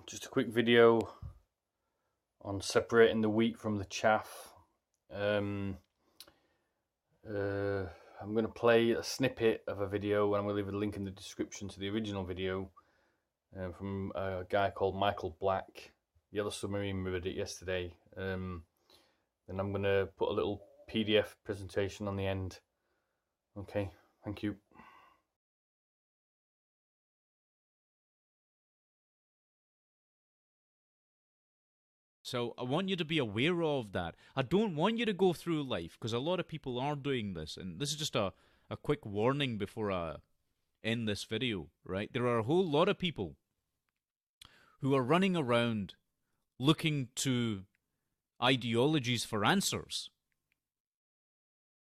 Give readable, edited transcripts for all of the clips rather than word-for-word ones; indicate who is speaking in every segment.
Speaker 1: Just a quick video on separating the wheat from the chaff. I'm going to play a snippet of a video, and I'm going to leave a link in the description to the original video from a guy called Michael Black. Yellow Submarine reviewed it yesterday. Then I'm going to put a little PDF presentation on the end. Okay, thank you.
Speaker 2: So I want you to be aware of that. I don't want you to go through life, because a lot of people are doing this, and this is just a quick warning before I end this video, right? There are a whole lot of people who are running around looking to ideologies for answers.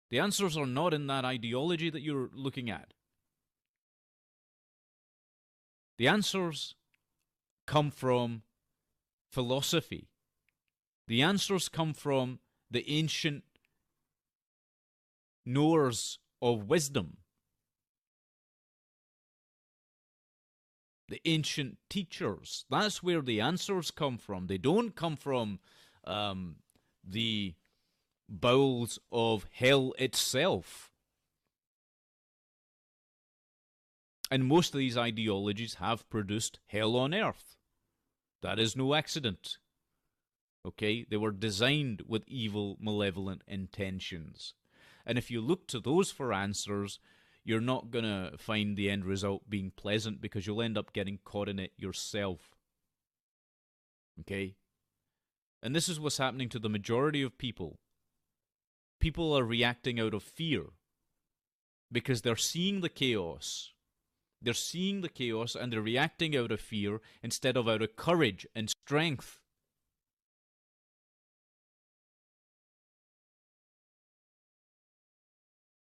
Speaker 2: The answers are not in that ideology that you're looking at. The answers come from philosophy. The answers come from the ancient knowers of wisdom, the ancient teachers. That's where the answers come from. They don't come from the bowels of hell itself. And most of these ideologies have produced hell on earth. That is no accident. Okay, they were designed with evil, malevolent intentions. And if you look to those for answers, you're not going to find the end result being pleasant, because you'll end up getting caught in it yourself. Okay? And this is what's happening to the majority of people. People are reacting out of fear because they're seeing the chaos. They're seeing the chaos and they're reacting out of fear instead of out of courage and strength.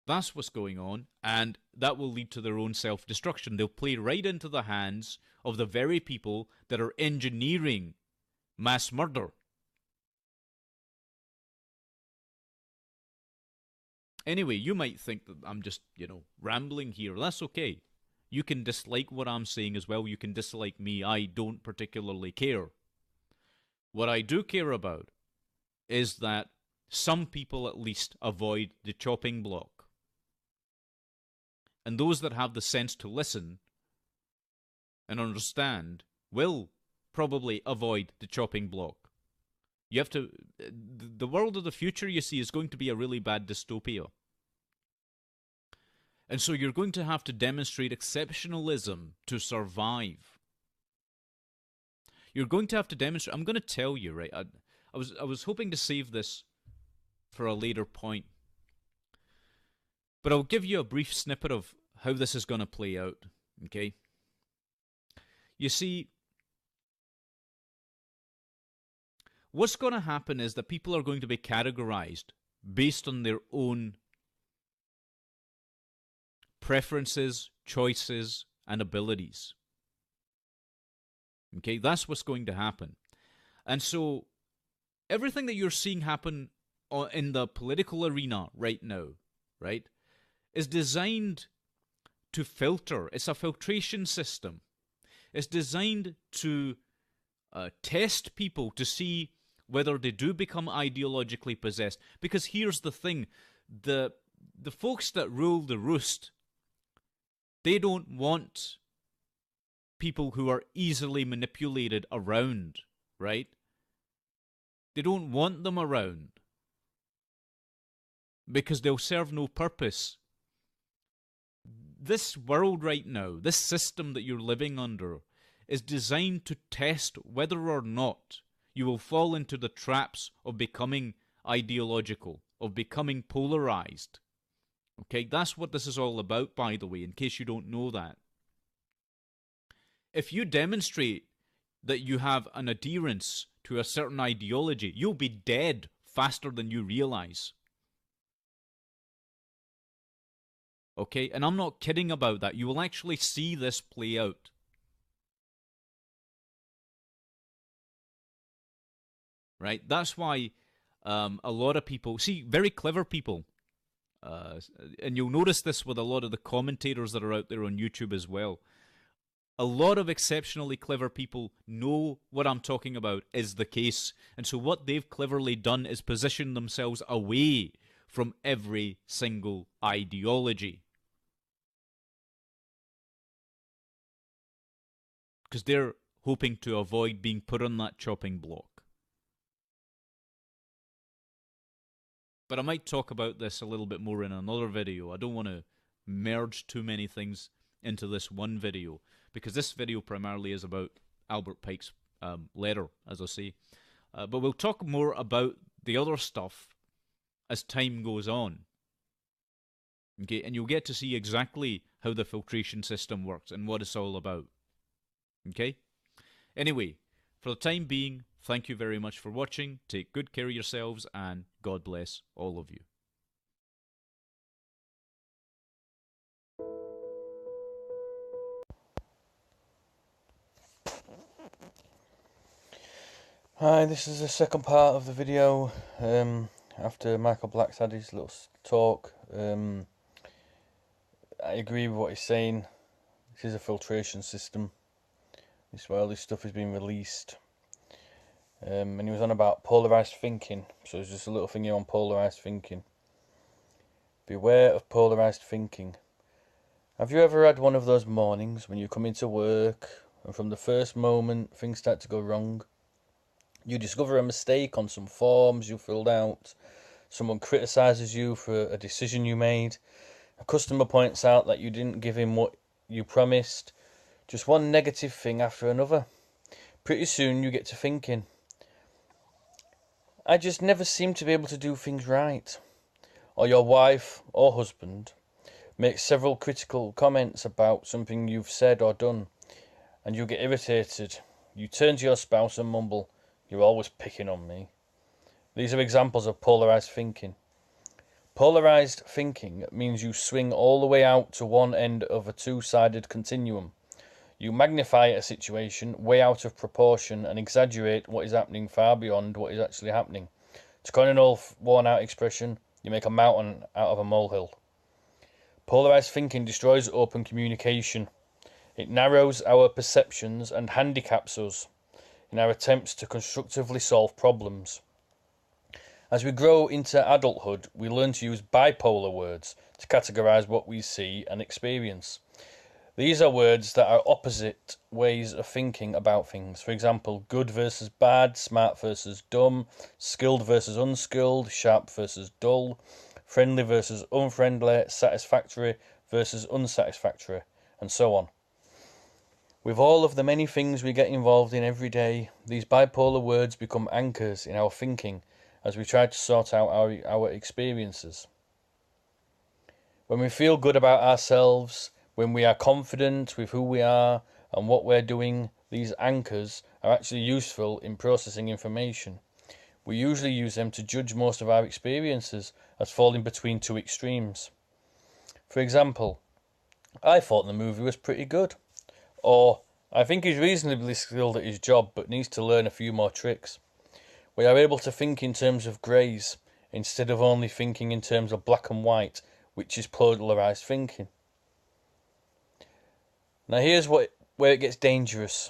Speaker 2: That's what's going on, and that will lead to their own self-destruction. They'll play right into the hands of the very people that are engineering mass murder. Anyway, you might think that I'm just, rambling here. That's okay. You can dislike what I'm saying as well. You can dislike me. I don't particularly care. What I do care about is that some people at least avoid the chopping block. And those that have the sense to listen and understand will probably avoid the chopping block. You have to... The world of the future, you see, is going to be a really bad dystopia. And so you're going to have to demonstrate exceptionalism to survive. You're going to have to demonstrate... I'm going to tell you, right? I was hoping to save this for a later point. But I'll give you a brief snippet of how this is going to play out, okay? You see, what's going to happen is that people are going to be categorized based on their own preferences, choices, and abilities. Okay, that's what's going to happen. And so, everything that you're seeing happen in the political arena right now, right, is designed to filter. It's a filtration system. It's designed to test people to see whether they do become ideologically possessed. Because here's the thing, the folks that rule the roost, they don't want people who are easily manipulated around, right? They don't want them around because they'll serve no purpose. This world right now, this system that you're living under, is designed to test whether or not you will fall into the traps of becoming ideological, of becoming polarized. Okay, that's what this is all about, by the way, in case you don't know that. If you demonstrate that you have an adherence to a certain ideology, you'll be dead faster than you realize. Okay, and I'm not kidding about that. You will actually see this play out. Right? That's why a lot of people, see, very clever people, and you'll notice this with a lot of the commentators that are out there on YouTube as well. a lot of exceptionally clever people know what I'm talking about is the case. And so what they've cleverly done is position themselves away from every single ideology. Because they're hoping to avoid being put on that chopping block. But I might talk about this a little bit more in another video. I don't want to merge too many things into this one video, because this video primarily is about Albert Pike's letter, as I say. But we'll talk more about the other stuff as time goes on. Okay, and you'll get to see exactly how the filtration system works and what it's all about. Okay? Anyway, for the time being, thank you very much for watching. Take good care of yourselves, and God bless all of you.
Speaker 1: Hi, this is the second part of the video, after Michael Black's had his little talk. I agree with what he's saying. This is a filtration system. This is where all this stuff is being released. And he was on about polarised thinking, so it's just a little thing here on polarised thinking. Beware of polarised thinking. Have you ever had one of those mornings when you come into work and from the first moment things start to go wrong? You discover a mistake on some forms you filled out. Someone criticises you for a decision you made. A customer points out that you didn't give him what you promised. Just one negative thing after another. Pretty soon you get to thinking, I just never seem to be able to do things right. Or your wife or husband makes several critical comments about something you've said or done, and you get irritated. You turn to your spouse and mumble, you're always picking on me. These are examples of polarised thinking. Polarised thinking means you swing all the way out to one end of a two-sided continuum. You magnify a situation way out of proportion and exaggerate what is happening far beyond what is actually happening. To coin an old worn-out expression, you make a mountain out of a molehill. Polarised thinking destroys open communication. It narrows our perceptions and handicaps us in our attempts to constructively solve problems. As we grow into adulthood, we learn to use bipolar words to categorise what we see and experience. These are words that are opposite ways of thinking about things. For example, good versus bad, smart versus dumb, skilled versus unskilled, sharp versus dull, friendly versus unfriendly, satisfactory versus unsatisfactory, and so on. With all of the many things we get involved in every day, these bipolar words become anchors in our thinking as we try to sort out our experiences. When we feel good about ourselves, when we are confident with who we are and what we're doing, these anchors are actually useful in processing information. We usually use them to judge most of our experiences as falling between two extremes. For example, I thought the movie was pretty good. Or, I think he's reasonably skilled at his job but needs to learn a few more tricks. We are able to think in terms of greys instead of only thinking in terms of black and white, which is polarised thinking. Now here's where it gets dangerous.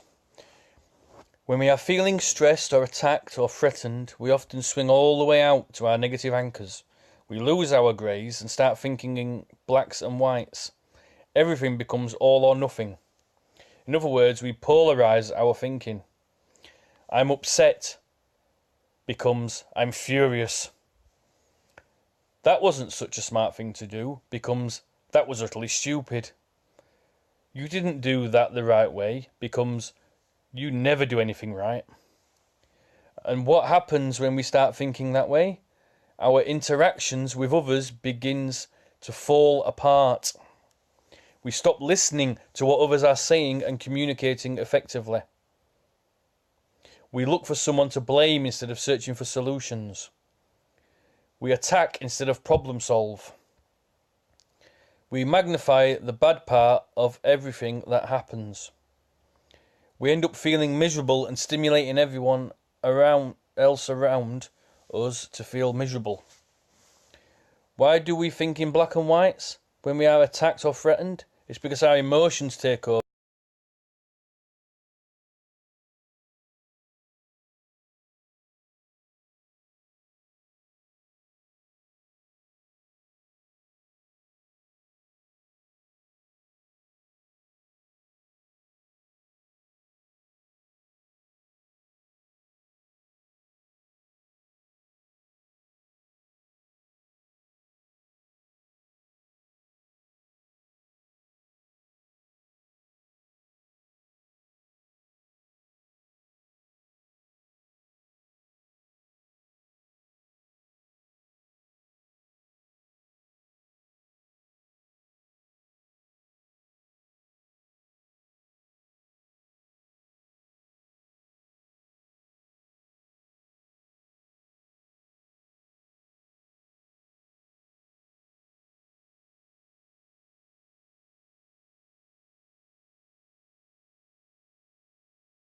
Speaker 1: When we are feeling stressed or attacked or threatened, we often swing all the way out to our negative anchors. We lose our greys and start thinking in blacks and whites. Everything becomes all or nothing. In other words, we polarise our thinking. I'm upset becomes I'm furious. That wasn't such a smart thing to do becomes that was utterly stupid. You didn't do that the right way becomes you never do anything right. And what happens when we start thinking that way? Our interactions with others begins to fall apart. We stop listening to what others are saying and communicating effectively. We look for someone to blame instead of searching for solutions. We attack instead of problem solve. We magnify the bad part of everything that happens. We end up feeling miserable and stimulating everyone else around us to feel miserable. Why do we think in black and whites when we are attacked or threatened? It's because our emotions take over.